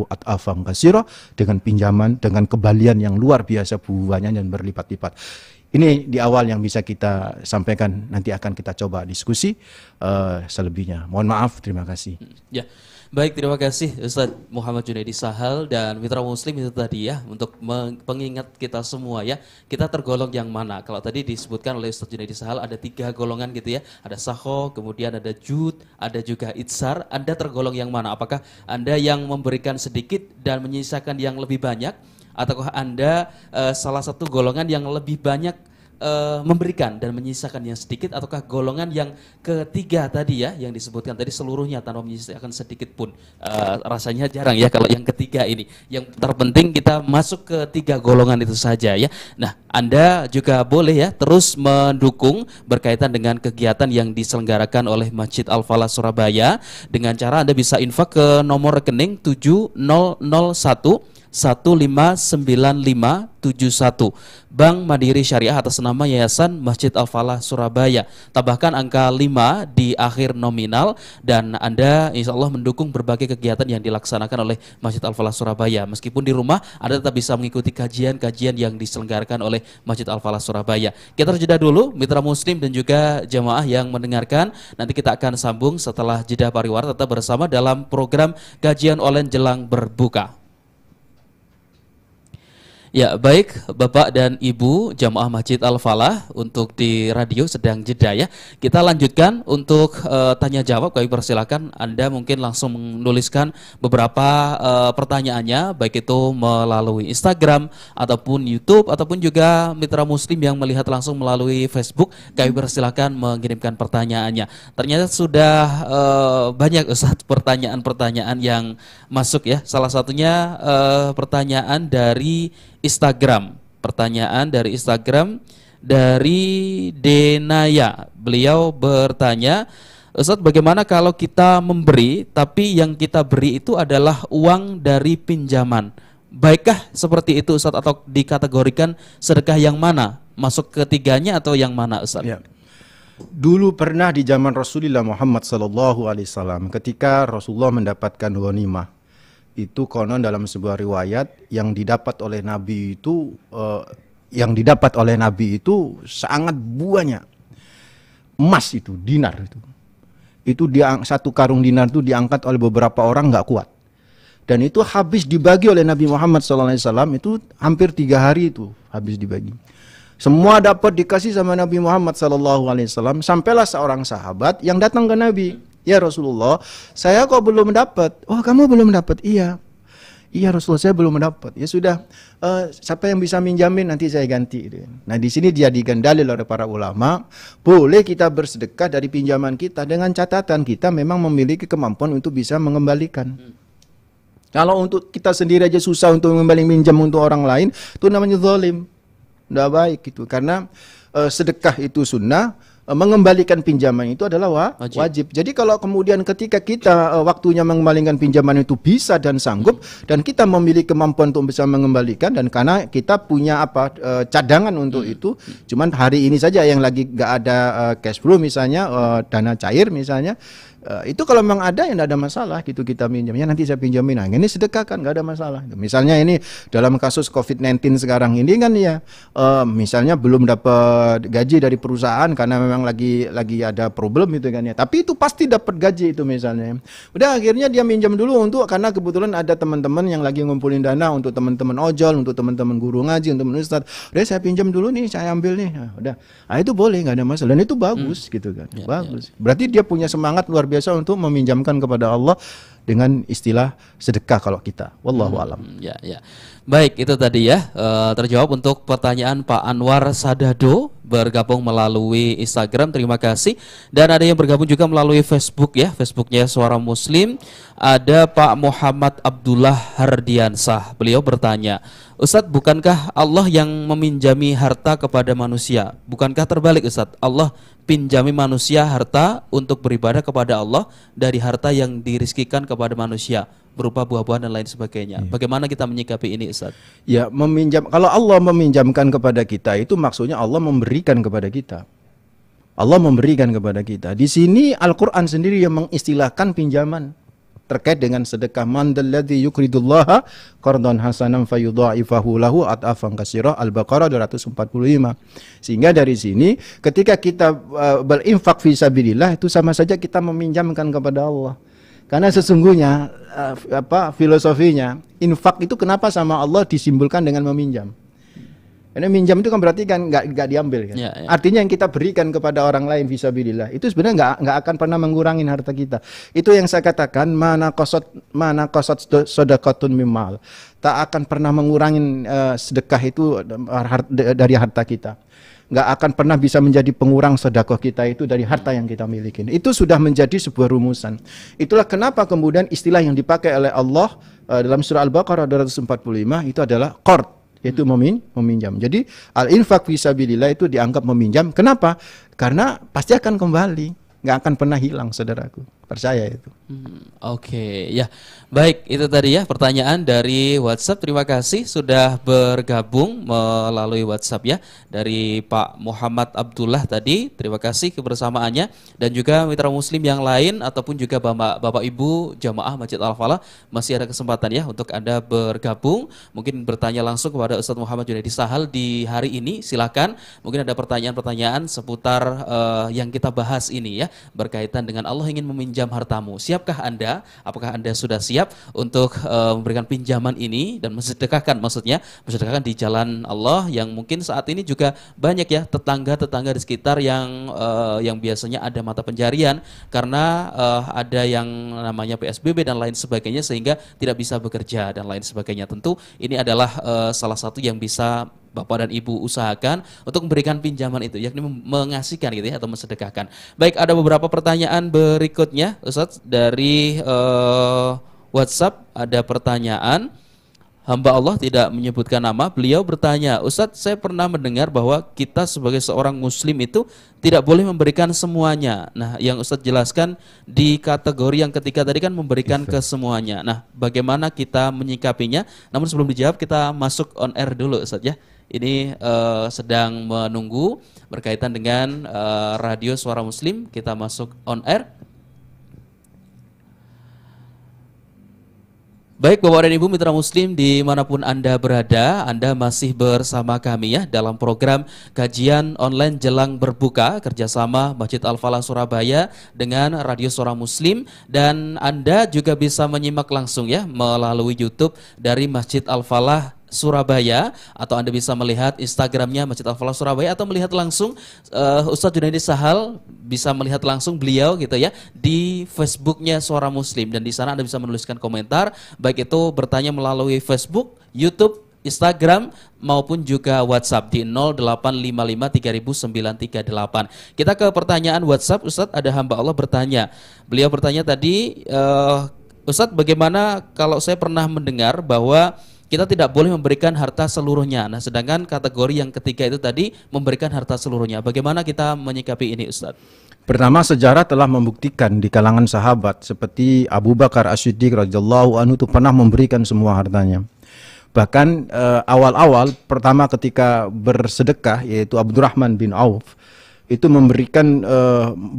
at'afan katsira, dengan pinjaman, dengan kembalian yang luar biasa buahnya dan berlipat-lipat. Ini di awal yang bisa kita sampaikan, nanti akan kita coba diskusi selebihnya. Mohon maaf, terima kasih. Ya, baik, terima kasih Ustadz Muhammad Junaidi Sahal dan Mitra Muslim itu tadi ya, untuk pengingat kita semua ya, kita tergolong yang mana. Kalau tadi disebutkan oleh Ustadz Junaidi Sahal ada 3 golongan gitu ya, ada saho, kemudian ada jud, ada juga itsar. Anda tergolong yang mana? Apakah Anda yang memberikan sedikit dan menyisakan yang lebih banyak? Ataukah Anda salah satu golongan yang lebih banyak memberikan dan menyisakan yang sedikit, ataukah golongan yang ketiga tadi ya yang disebutkan tadi seluruhnya tanpa menyisakan sedikit pun? Rasanya jarang ya kalau yang ketiga ini. Yang terpenting kita masuk ke tiga golongan itu saja ya. Nah, Anda juga boleh ya terus mendukung berkaitan dengan kegiatan yang diselenggarakan oleh Masjid Al-Falah Surabaya dengan cara Anda bisa infak ke nomor rekening 7001 159571 Bank Mandiri Syariah atas nama Yayasan Masjid Al-Falah Surabaya. Tambahkan angka 5 di akhir nominal dan Anda insya Allah mendukung berbagai kegiatan yang dilaksanakan oleh Masjid Al-Falah Surabaya. Meskipun di rumah Anda tetap bisa mengikuti kajian-kajian yang diselenggarakan oleh Masjid Al-Falah Surabaya. Kita jeda dulu mitra muslim dan juga jamaah yang mendengarkan. Nanti kita akan sambung setelah jeda pariwara, tetap bersama dalam program kajian online jelang berbuka. Ya, baik Bapak dan Ibu jamaah Masjid Al-Falah, untuk di radio sedang jeda ya. Kita lanjutkan untuk tanya jawab. Kami persilakan Anda mungkin langsung menuliskan beberapa pertanyaannya, baik itu melalui Instagram ataupun YouTube ataupun juga mitra muslim yang melihat langsung melalui Facebook. Kami persilakan mengirimkan pertanyaannya. Ternyata sudah banyak Ustaz pertanyaan-pertanyaan yang masuk ya. Salah satunya pertanyaan dari Instagram. Pertanyaan dari Instagram dari Denaya. Beliau bertanya, Ustaz, bagaimana kalau kita memberi tapi yang kita beri itu adalah uang dari pinjaman? Baikkah seperti itu Ustaz, atau dikategorikan sedekah yang mana? Masuk ketiganya atau yang mana Ustaz? Ya. Dulu pernah di zaman Rasulullah Muhammad SAW, ketika Rasulullah mendapatkan ghanimah, itu konon dalam sebuah riwayat yang didapat oleh Nabi itu sangat banyak emas, itu dinar itu satu karung dinar itu diangkat oleh beberapa orang nggak kuat, dan itu habis dibagi oleh Nabi Muhammad SAW, itu hampir 3 hari itu habis dibagi. Semua dapat dikasih sama Nabi Muhammad SAW. Sampailah seorang sahabat yang datang ke Nabi, ya Rasulullah, saya kok belum dapat. Oh, kamu belum dapat? Iya. Iya Rasulullah, saya belum dapat. Ya sudah, siapa yang bisa minjamin nanti saya ganti. Nah, di sini dijadikan dalil oleh para ulama, boleh kita bersedekah dari pinjaman kita dengan catatan kita memang memiliki kemampuan untuk bisa mengembalikan. Kalau untuk kita sendiri aja susah untuk mengembalikan minjam untuk orang lain, itu namanya zalim. Tidak baik gitu, karena sedekah itu sunnah, mengembalikan pinjaman itu adalah wajib. Jadi kalau kemudian ketika kita waktunya mengembalikan pinjaman itu bisa dan sanggup, dan kita memiliki kemampuan untuk bisa mengembalikan, dan karena kita punya cadangan untuk itu, cuman hari ini saja yang lagi gak ada cash flow misalnya, dana cair misalnya, itu kalau memang ada ya tidak ada masalah gitu, kita minjamnya nanti saya pinjamin, nah ini sedekah kan nggak ada masalah. Misalnya ini dalam kasus COVID-19 sekarang ini kan ya, misalnya belum dapat gaji dari perusahaan karena memang lagi ada problem itu kan ya, tapi itu pasti dapat gaji itu misalnya. Udah akhirnya dia minjam dulu karena kebetulan ada teman-teman yang lagi ngumpulin dana untuk teman-teman ojol, untuk teman-teman guru ngaji, untuk ustadz. Udah saya pinjam dulu nih, saya ambil nih. Nah, udah, nah, itu boleh, nggak ada masalah, dan itu bagus gitu kan, bagus. Berarti dia punya semangat luar biasa untuk meminjamkan kepada Allah dengan istilah sedekah kalau kita. Wallahu alam. Ya. Baik, itu tadi ya terjawab untuk pertanyaan Pak Anwar Sadado, bergabung melalui Instagram, terima kasih. Dan ada yang bergabung juga melalui Facebook ya, Facebooknya Suara Muslim. Ada Pak Muhammad Abdullah Hardiansah, beliau bertanya, Ustadz, bukankah Allah yang meminjami harta kepada manusia? Bukankah terbalik Ustadz, Allah pinjami manusia harta untuk beribadah kepada Allah dari harta yang dirizkikan kepada manusia berupa buah-buahan dan lain sebagainya. Bagaimana kita menyikapi ini Ustadz? Ya, kalau Allah meminjamkan kepada kita, itu maksudnya Allah memberikan kepada kita. Allah memberikan kepada kita. Di sini Al-Quran sendiri yang mengistilahkan pinjaman terkait dengan sedekah. Man dalladzi yuqridullaha qardan hasanan fayudha'ifahu lahu ad'afan katsira, Al-Baqarah 245. Sehingga dari sini ketika kita berinfak fi sabilillah, itu sama saja kita meminjamkan kepada Allah. Karena sesungguhnya filosofinya infak itu kenapa sama Allah disimbolkan dengan meminjam? Karena minjam itu kan berarti kan nggak diambil kan. Artinya yang kita berikan kepada orang lain fisabilillah itu sebenarnya nggak akan pernah mengurangi harta kita. Itu yang saya katakan mana kosot sodakotun mimal, tak akan pernah mengurangi sedekah itu dari harta kita. nggak akan pernah bisa menjadi pengurang sedekah kita itu dari harta yang kita miliki. Itu sudah menjadi sebuah rumusan. Itulah kenapa kemudian istilah yang dipakai oleh Allah dalam surah Al-Baqarah 245 itu adalah qard, yaitu meminjam. Jadi al-infaq fi sabilillah itu dianggap meminjam. Kenapa? Karena pasti akan kembali, nggak akan pernah hilang, saudaraku. Percaya itu. Oke, ya. Baik, itu tadi ya pertanyaan dari WhatsApp. Terima kasih sudah bergabung melalui WhatsApp ya. Dari Pak Muhammad Abdullah tadi. Terima kasih kebersamaannya. Dan juga mitra muslim yang lain ataupun juga Bapak Ibu jamaah Masjid Al-Falah, masih ada kesempatan ya untuk Anda bergabung. Mungkin bertanya langsung kepada Ustadz Muhammad Junaidi Sahal di hari ini. Silakan. Mungkin ada pertanyaan-pertanyaan seputar yang kita bahas ini ya, berkaitan dengan Allah ingin meminjam hartamu. Siapkah Anda? Apakah Anda sudah siap untuk memberikan pinjaman ini dan mensedekahkan, maksudnya mensedekahkan di jalan Allah, yang mungkin saat ini juga banyak ya tetangga-tetangga di sekitar yang biasanya ada mata pencarian karena ada yang namanya PSBB dan lain sebagainya sehingga tidak bisa bekerja dan lain sebagainya. Tentu ini adalah salah satu yang bisa Bapak dan Ibu usahakan untuk memberikan pinjaman itu, yakni mengasihkan gitu ya, atau mensedekahkan. Baik, ada beberapa pertanyaan berikutnya, Ustadz, dari WhatsApp. Ada pertanyaan, hamba Allah tidak menyebutkan nama, beliau bertanya, Ustadz, saya pernah mendengar bahwa kita sebagai seorang muslim itu tidak boleh memberikan semuanya. Nah, yang Ustadz jelaskan di kategori yang ketiga tadi kan memberikan ke semuanya. Nah, bagaimana kita menyikapinya? Namun sebelum dijawab, kita masuk on air dulu, Ustadz ya. Ini sedang menunggu berkaitan dengan radio Suara Muslim. Kita masuk on air. Baik Bapak dan Ibu mitra muslim dimanapun Anda berada, Anda masih bersama kami ya dalam program kajian online jelang berbuka kerjasama Masjid Al-Falah Surabaya dengan Radio Suara Muslim. Dan Anda juga bisa menyimak langsung ya melalui YouTube dari Masjid Al-Falah Surabaya, atau Anda bisa melihat Instagramnya Masjid Al-Falah Surabaya, atau melihat langsung Ustadz Junaidi Sahal, bisa melihat langsung beliau gitu ya di Facebooknya Suara Muslim. Dan di sana Anda bisa menuliskan komentar, baik itu bertanya melalui Facebook, YouTube, Instagram maupun juga WhatsApp di 0855300938. Kita ke pertanyaan WhatsApp. Ustadz, ada hamba Allah bertanya. Beliau bertanya tadi, Ustadz, bagaimana kalau saya pernah mendengar bahwa kita tidak boleh memberikan harta seluruhnya. Nah, sedangkan kategori yang ketiga itu tadi memberikan harta seluruhnya. Bagaimana kita menyikapi ini, Ustadz? Pertama, sejarah telah membuktikan di kalangan sahabat seperti Abu Bakar As-Siddiq radhiyallahu anhu itu pernah memberikan semua hartanya. Bahkan awal-awal pertama ketika bersedekah, yaitu Abdurrahman bin Auf itu memberikan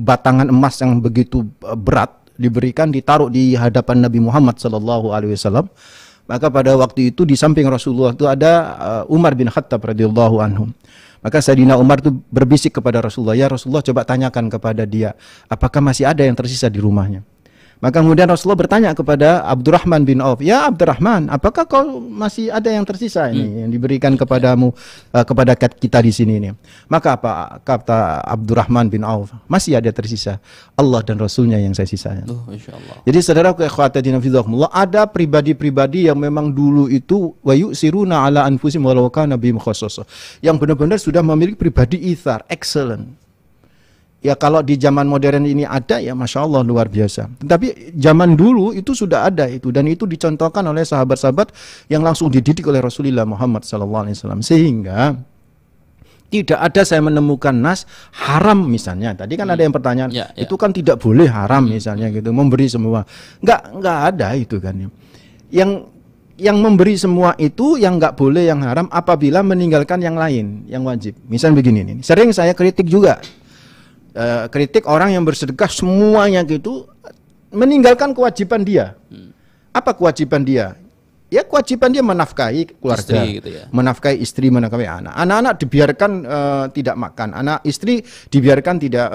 batangan emas yang begitu berat, ditaruh di hadapan Nabi Muhammad SAW. Maka pada waktu itu di samping Rasulullah itu ada Umar bin Khattab radhiyallahu anhu. Maka Sayyidina Umar itu berbisik kepada Rasulullah, ya Rasulullah, coba tanyakan kepada dia, apakah masih ada yang tersisa di rumahnya. Maka kemudian Rasulullah bertanya kepada Abdurrahman bin Auf, ya Abdurrahman, apakah kau masih ada yang tersisa ini yang diberikan kepadamu, kepada kita di sini ini? Maka apa kata Abdurrahman bin Auf? Masih ada tersisa, Allah dan Rasulnya yang saya sisanya. Jadi saudaraku ikhwatadina fillah, ada pribadi-pribadi yang memang dulu itu wa yusiruna ala anfusihim walau kana bihim khassasah, yang benar-benar sudah memiliki pribadi ithar, excellent. Ya kalau di zaman modern ini ada, ya Masya Allah luar biasa. Tetapi zaman dulu itu sudah ada itu, dan itu dicontohkan oleh sahabat-sahabat yang langsung dididik oleh Rasulullah Muhammad SAW. Sehingga tidak ada saya menemukan nas haram misalnya. Tadi kan ada yang pertanyaan, itu kan tidak boleh haram misalnya gitu, memberi semua. Enggak ada itu kan. Yang memberi semua itu yang enggak boleh, yang haram apabila meninggalkan yang lain, yang wajib. Misalnya begini nih, sering saya kritik juga. Kritik orang yang bersedekah semuanya gitu, meninggalkan kewajiban dia. Apa kewajiban dia? Ya kewajiban dia menafkahi keluarga, istri, gitu ya. Menafkahi istri, menafkahi anak. Anak-anak dibiarkan tidak makan, anak istri dibiarkan tidak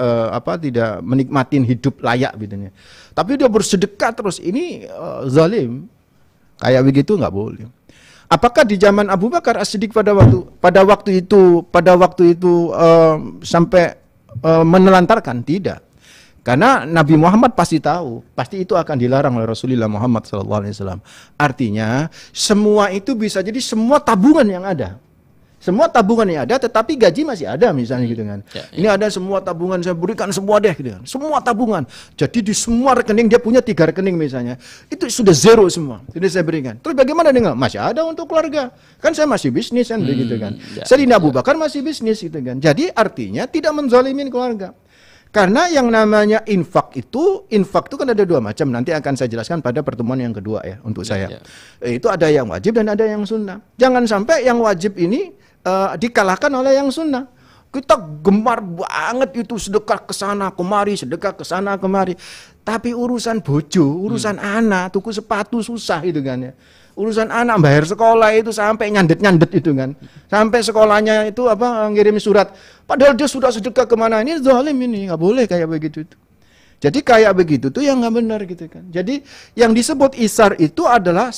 tidak menikmati hidup layak gitu. Tapi dia bersedekah terus, ini zalim. Kayak begitu nggak boleh. Apakah di zaman Abu Bakar As-Siddiq pada waktu itu sampai menelantarkan? Tidak, karena Nabi Muhammad pasti tahu, pasti itu akan dilarang oleh Rasulullah Muhammad SAW. Artinya semua itu bisa jadi semua tabungan yang ada, Semua tabungan yang ada, tetapi gaji masih ada misalnya gitu kan. Ini ada semua tabungan, saya berikan semua deh gitu kan. Semua tabungan. Jadi di semua rekening dia punya 3 rekening misalnya. Itu sudah zero semua. Sudah saya berikan. Terus bagaimana dengan masih ada untuk keluarga? Kan saya masih bisnis kan begitu kan. Sayyidina Abu Bakar masih bisnis gitu kan. Jadi artinya tidak menzalimin keluarga. Karena yang namanya infak itu kan ada 2 macam. Nanti akan saya jelaskan pada pertemuan yang kedua ya untuk saya. Itu ada yang wajib dan ada yang sunnah. Jangan sampai yang wajib ini dikalahkan oleh yang sunnah. Kita gemar banget itu sedekah ke sana kemari, sedekah ke sana kemari. Tapi urusan bojo, urusan anak, tuku sepatu susah itu kan ya. Urusan anak bayar sekolah itu sampai nyandet-nyandet itu kan. Sampai sekolahnya itu ngirim surat. Padahal dia sudah sedekah kemana, ini zalim ini, nggak boleh kayak begitu itu. Jadi kayak begitu tuh yang nggak benar gitu kan. Jadi yang disebut isar itu adalah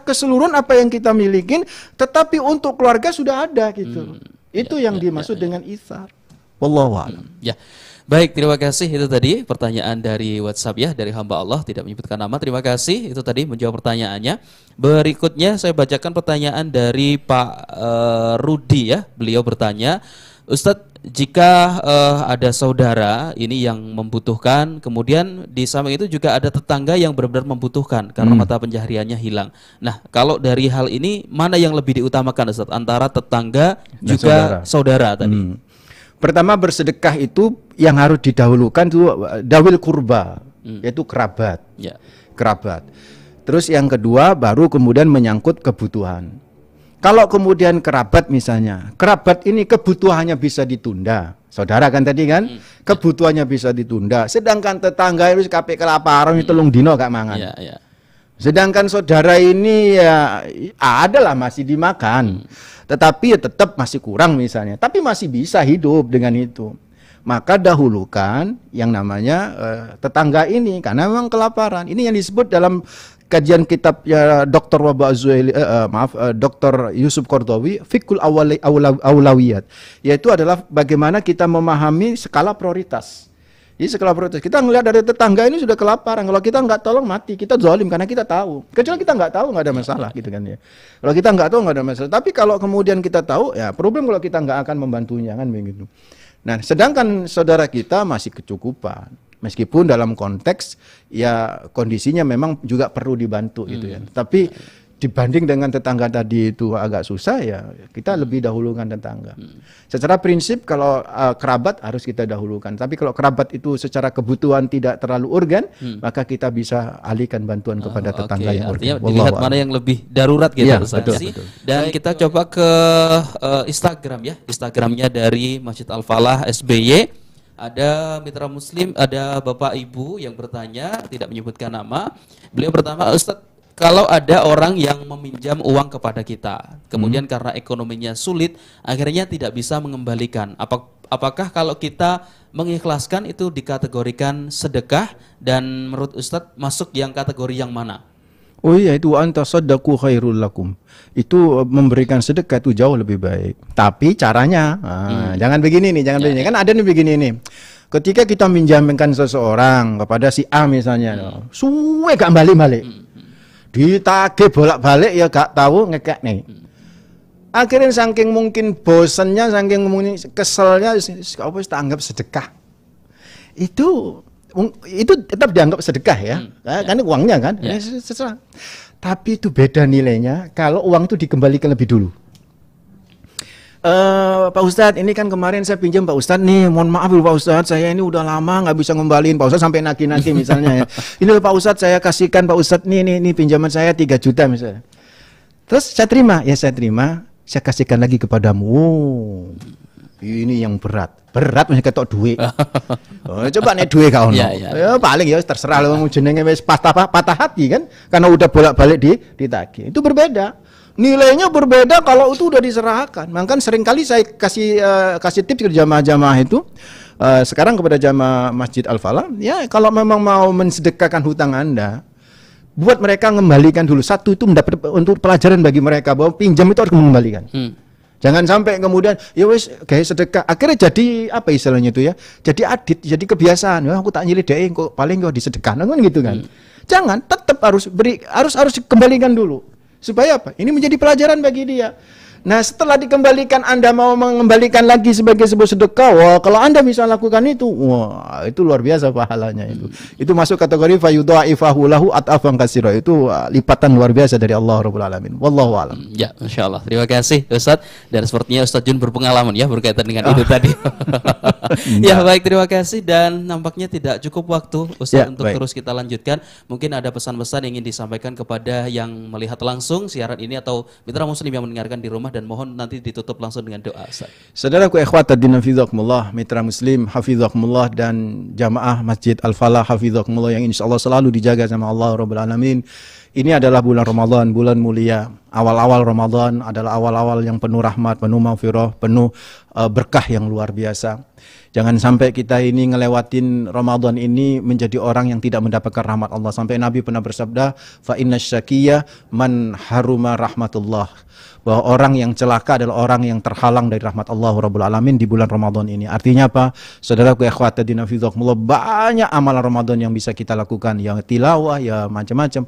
keseluruhan apa yang kita milikin, tetapi untuk keluarga sudah ada gitu. Itu yang dimaksud dengan isar. Wallahu a'lam. Ya. Baik, terima kasih. Itu tadi pertanyaan dari WhatsApp ya, dari hamba Allah, tidak menyebutkan nama. Terima kasih. Itu tadi menjawab pertanyaannya. Berikutnya saya bacakan pertanyaan dari Pak Rudi ya. Beliau bertanya, Ustadz, jika ada saudara ini yang membutuhkan, kemudian di samping itu juga ada tetangga yang benar-benar membutuhkan karena mata pencahariannya hilang. Nah, kalau dari hal ini mana yang lebih diutamakan Ustadz? Antara tetangga dan juga saudara tadi? Pertama, bersedekah itu yang harus didahulukan itu dawil kurba, yaitu kerabat. Kerabat. Terus yang kedua baru kemudian menyangkut kebutuhan. Kalau kemudian kerabat misalnya, kerabat ini kebutuhannya bisa ditunda. Saudara kan tadi kan, kebutuhannya bisa ditunda. Sedangkan tetangga itu kabeh kelaparan itu telung dino gak mangan. Sedangkan saudara ini ya adalah masih dimakan. Tetapi ya tetap masih kurang misalnya. Tapi masih bisa hidup dengan itu. Maka dahulukan yang namanya tetangga ini karena memang kelaparan. Ini yang disebut dalam kajian kitab ya Dr. Dr. Yusuf Qardawi, Fiqhul Awlawiyat, yaitu adalah bagaimana kita memahami skala prioritas. Jadi skala prioritas kita ngelihat dari tetangga ini sudah kelaparan. Kalau kita nggak tolong mati, kita zalim karena kita tahu. Kecuali kita nggak tahu nggak ada masalah gitu kan ya. Kalau kita nggak tahu nggak ada masalah. Tapi kalau kemudian kita tahu ya problem kalau kita nggak akan membantunya kan begitu. Nah, sedangkan saudara kita masih kecukupan. Meskipun dalam konteks ya kondisinya memang juga perlu dibantu gitu ya. Tapi dibanding dengan tetangga tadi itu agak susah ya kita lebih dahulukan tetangga. Secara prinsip kalau kerabat harus kita dahulukan. Tapi kalau kerabat itu secara kebutuhan tidak terlalu urgen, maka kita bisa alihkan bantuan kepada tetangga yang urgen. Artinya dilihat mana yang lebih darurat gitu. Ya, betul. Dan kita coba ke Instagram ya. Instagramnya dari Masjid Al-Falah SBY. Ada mitra muslim, ada Bapak Ibu yang bertanya, tidak menyebutkan nama. Beliau pertama, Ustadz, kalau ada orang yang meminjam uang kepada kita, kemudian karena ekonominya sulit, akhirnya tidak bisa mengembalikan. Apakah kalau kita mengikhlaskan itu dikategorikan sedekah, dan menurut Ustadz masuk yang kategori yang mana? Oh iya, itu anta saddaqu khairul lakum. Itu memberikan sedekah itu jauh lebih baik. Tapi caranya jangan begini nih, jangan begini. Kan ada nih begini nih. Ketika kita minjamkan seseorang kepada si A misalnya, suwe gak balik-balik. Ditagih bolak-balik ya gak tahu ngekek nih. Akhirnya saking mungkin bosannya, saking mungkin keselnya, apa tak anggap sedekah. Itu tetap dianggap sedekah ya, karena uangnya kan, seserah. Tapi itu beda nilainya kalau uang itu dikembalikan lebih dulu. Pak Ustadz, ini kan kemarin saya pinjam Pak Ustadz nih, mohon maaf Pak Ustadz, saya ini udah lama nggak bisa ngembaliin Pak Ustadz sampai nagih-nagih misalnya ya. Ini Pak Ustadz saya kasihkan Pak Ustadz nih pinjaman saya 3 juta misalnya. Terus saya terima, saya kasihkan lagi kepadamu. Ini yang berat masih ketok duit. Coba nih duit kau ya paling ya terserah lo jenenge wis patah hati kan karena udah bolak-balik ditagih. Itu berbeda. Nilainya berbeda kalau itu udah diserahkan. Makanya seringkali saya kasih tips ke jamaah-jamaah itu sekarang kepada jamaah Masjid Al-Falah, ya kalau memang mau mensedekahkan hutang Anda, buat mereka mengembalikan dulu. Satu itu mendapat untuk pelajaran bagi mereka bahwa pinjam itu harus mengembalikan. Jangan sampai kemudian ya wis kayak sedekah akhirnya jadi apa istilahnya itu ya, jadi adit, jadi kebiasaan. Ya aku tak nyilih deh kok paling kok disedekahkan kan gitu kan. Jangan, tetap harus dikembalikan dulu. Supaya apa? Ini menjadi pelajaran bagi dia. Nah, setelah dikembalikan Anda mau mengembalikan lagi sebagai sebuah sedekah, wah, kalau Anda bisa lakukan itu, wah, itu luar biasa pahalanya itu. Itu masuk kategori fayudha'ifahu lahu at'afan katsira. Itu lipatan luar biasa dari Allah Rabbul Alamin. Wallahu a'lam. Ya, Masya Allah. Terima kasih Ustadz. Dan sepertinya Ustadz Jun berpengalaman ya berkaitan dengan itu tadi. Ya, baik, terima kasih. Dan nampaknya tidak cukup waktu Ustadz untuk terus kita lanjutkan. Mungkin ada pesan-pesan yang ingin disampaikan kepada yang melihat langsung siaran ini atau mitra muslim yang mendengarkan di rumah, dan mohon nanti ditutup langsung dengan doa, Ustaz. Saudaraku ikhwatuddin hafizakumullah, mitra muslim hafizakumullah, dan jamaah Masjid Al-Falah hafizakumullah yang insyaallah selalu dijaga sama Allah Rabbul Alamin. Ini adalah bulan Ramadan, bulan mulia. Awal-awal Ramadan adalah awal-awal yang penuh rahmat, penuh maghfirah, penuh berkah yang luar biasa. Jangan sampai kita ini ngelewatin Ramadan ini menjadi orang yang tidak mendapatkan rahmat Allah. Sampai Nabi pernah bersabda, fa inna syakiyya man haruma rahmatullah. Bahwa orang yang celaka adalah orang yang terhalang dari rahmat Allah Rabbul Alamin di bulan Ramadan ini. Artinya apa? Saudaraku ikhwatuddin hafizakumullah, banyak amalan Ramadan yang bisa kita lakukan, yang tilawah, ya macam-macam.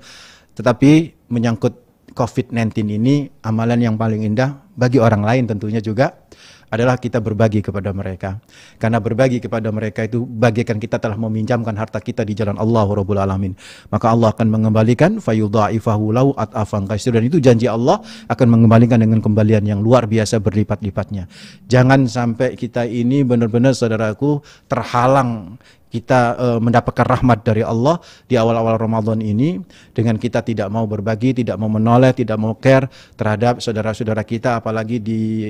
Tetapi menyangkut COVID-19 ini, amalan yang paling indah bagi orang lain tentunya juga adalah kita berbagi kepada mereka. Karena berbagi kepada mereka itu bagaikan kita telah meminjamkan harta kita di jalan Allah Rabbul Alamin. Maka Allah akan mengembalikan fayudha'ifahu lahu at'afan katsira, dan itu janji Allah akan mengembalikan dengan kembalian yang luar biasa berlipat-lipatnya. Jangan sampai kita ini benar-benar saudaraku terhalang kita mendapatkan rahmat dari Allah di awal-awal Ramadan ini dengan kita tidak mau berbagi, tidak mau menoleh, tidak mau care terhadap saudara-saudara kita, apalagi di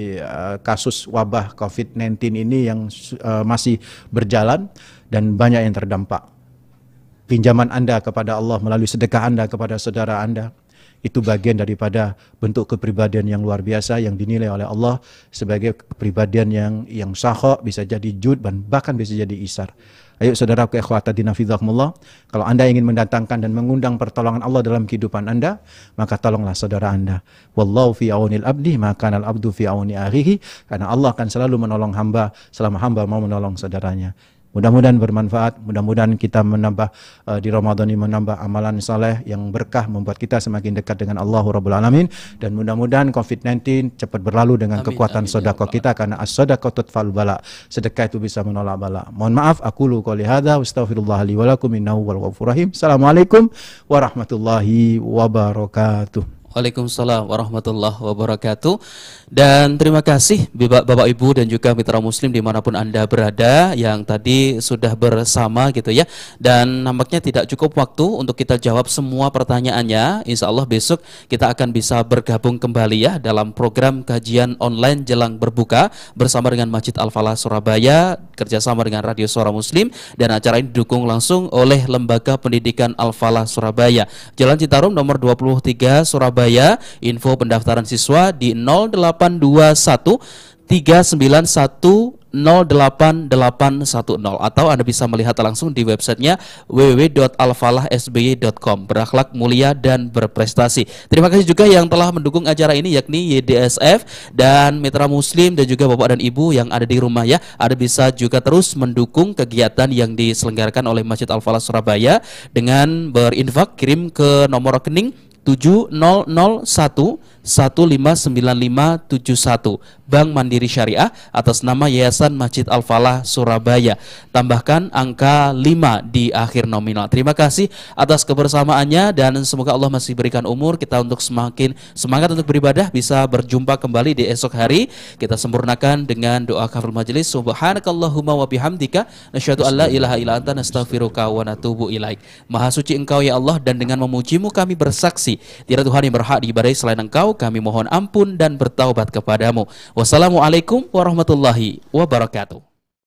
kasus wabah COVID-19 ini yang masih berjalan dan banyak yang terdampak. Pinjaman Anda kepada Allah melalui sedekah Anda kepada saudara Anda, itu bagian daripada bentuk kepribadian yang luar biasa yang dinilai oleh Allah sebagai kepribadian yang syakha, bisa jadi jud, dan bahkan bisa jadi isar. Ayo saudaraku ikhwatuddin hafizakumullah, kalau Anda ingin mendatangkan dan mengundang pertolongan Allah dalam kehidupan Anda, maka tolonglah saudara Anda. Wallahu fi aunil abdi, maka al abdu fi auni akhihi, karena Allah akan selalu menolong hamba selama hamba mau menolong saudaranya. Mudah-mudahan bermanfaat, mudah-mudahan kita menambah di Ramadan ini menambah amalan saleh yang berkah, membuat kita semakin dekat dengan Allah Rabbul Alamin, dan mudah-mudahan COVID-19 cepat berlalu dengan kekuatan sedekah kita, karena as-sadaqah tudfa'ul bala. Sedekah itu bisa menolak bala. Mohon maaf, aqulu qouli hadza wa astaghfirullah li wa lakum innahu wal ghafurur rahim. Assalamualaikum warahmatullahi wabarakatuh. Waalaikumsalam warahmatullahi wabarakatuh. Dan terima kasih Bapak Ibu dan juga mitra muslim dimanapun Anda berada yang tadi sudah bersama gitu ya. Dan nampaknya tidak cukup waktu untuk kita jawab semua pertanyaannya. Insya Allah besok kita akan bisa bergabung kembali ya dalam program kajian online jelang berbuka bersama dengan Masjid Al-Falah Surabaya, kerjasama dengan Radio Suara Muslim, dan acara ini didukung langsung oleh Lembaga Pendidikan Al-Falah Surabaya, Jalan Citarum nomor 23 Surabaya. Info pendaftaran siswa di 0821 391 08810, atau Anda bisa melihat langsung di websitenya www.alfalahsby.com. Berakhlak mulia dan berprestasi. Terima kasih juga yang telah mendukung acara ini, yakni YDSF dan mitra muslim dan juga Bapak dan Ibu yang ada di rumah ya. Anda bisa juga terus mendukung kegiatan yang diselenggarakan oleh Masjid Al-Falah Surabaya dengan berinfak, kirim ke nomor rekening 7001159571 Bank Mandiri Syariah atas nama Yayasan Masjid Al-Falah Surabaya. Tambahkan angka 5 di akhir nominal. Terima kasih atas kebersamaannya, dan semoga Allah masih berikan umur kita untuk semakin semangat untuk beribadah. Bisa berjumpa kembali di esok hari. Kita sempurnakan dengan doa kafir majelis. Subhanakallahumma wa bihamdika nasyhadu an la ilaha illa anta nastaghfiruka wa natubu ilaik. Maha suci Engkau ya Allah, dan dengan memujimu kami bersaksi tidak Tuhan yang berhak diibadahi selain Engkau. Kami mohon ampun dan bertaubat kepadamu. Wassalamualaikum warahmatullahi wabarakatuh.